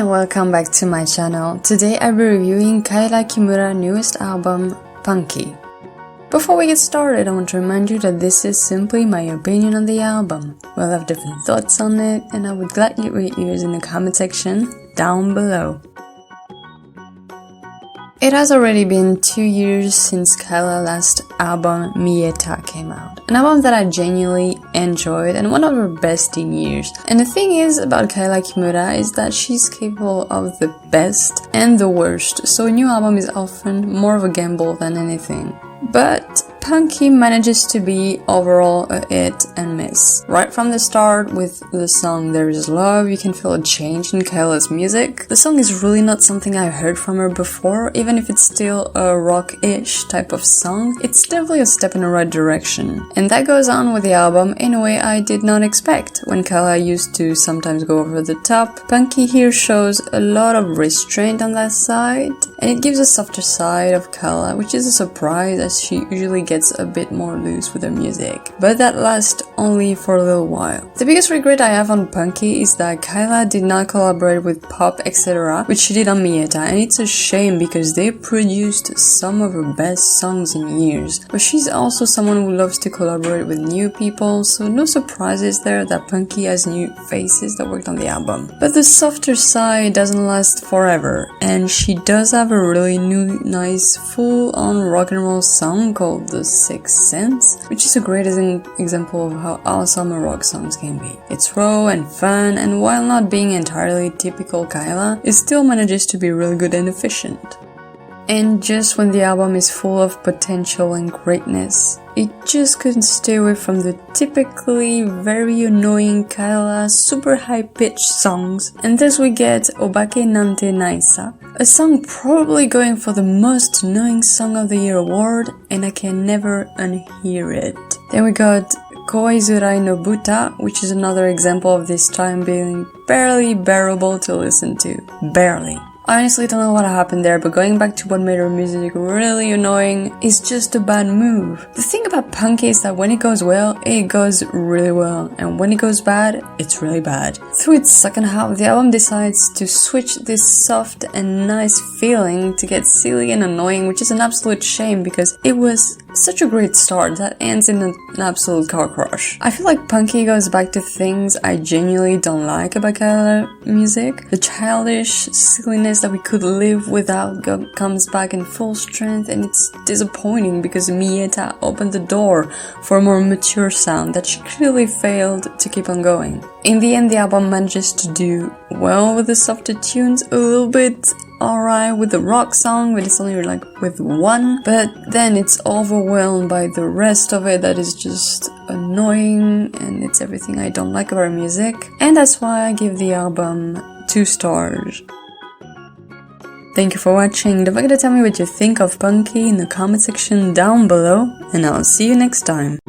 and welcome back to my channel. Today I'll be reviewing Kaela Kimura's newest album, Punky. Before we get started, I want to remind you that this is simply my opinion on the album. We'll have different thoughts on it, and I would gladly read yours in the comment section down below. It has already been 2 years since Kaela's last album, Mieta, came out. An album that I genuinely enjoyed and one of her best in years. And the thing is about Kaela Kimura is that she's capable of the best and the worst, so a new album is often more of a gamble than anything. But Punky manages to be overall a hit and miss. Right from the start with the song There Is Love, you can feel a change in Kaela's music. The song is really not something I heard from her before, even if it's still a rock-ish type of song. It's definitely a step in the right direction. And that goes on with the album in a way I did not expect. When Kaela used to sometimes go over the top, Punky here shows a lot of restraint on that side, and it gives a softer side of Kaela, which is a surprise as she usually gets a bit more loose with her music. But that lasts only for a little while. The biggest regret I have on Punky is that Kaela did not collaborate with Pop, etc., which she did on Mieta, and it's a shame because they produced some of her best songs in years. But she's also someone who loves to collaborate with new people, so no surprises there that Punky has new faces that worked on the album. But the softer side doesn't last forever, and she does have a really new, nice, full-on rock and roll song called The Sixth Sense, which is a great example of how awesome a rock songs can be. It's raw and fun, and while not being entirely typical Kaela, it still manages to be really good and efficient. And just when the album is full of potential and greatness, it just couldn't stay away from the typically very annoying Kaela super high-pitched songs. And thus we get Obake Nante Naisa, a song probably going for the most annoying Song of the Year award, and I can never unhear it. Then we got Koaizurai no Buta, which is another example of this time being barely bearable to listen to. Barely. I honestly don't know what happened there, but going back to what made her music really annoying is just a bad move. The thing about Punky is that when it goes well, it goes really well, and when it goes bad, it's really bad. Through its second half, the album decides to switch this soft and nice feeling to get silly and annoying, which is an absolute shame because it was such a great start that ends in an absolute car crash. I feel like Punky goes back to things I genuinely don't like about Kaela music. The childish silliness that we could live without comes back in full strength, and it's disappointing because Mieta opened the door for a more mature sound that she clearly failed to keep on going. In the end, the album manages to do well with the softer tunes, a little bit alright with the rock song, but it's only like with one, but then it's overwhelmed by the rest of it that is just annoying, and it's everything I don't like about her music, and that's why I give the album 2 stars. Thank you for watching. Don't forget to tell me what you think of Punky in the comment section down below, and I'll see you next time.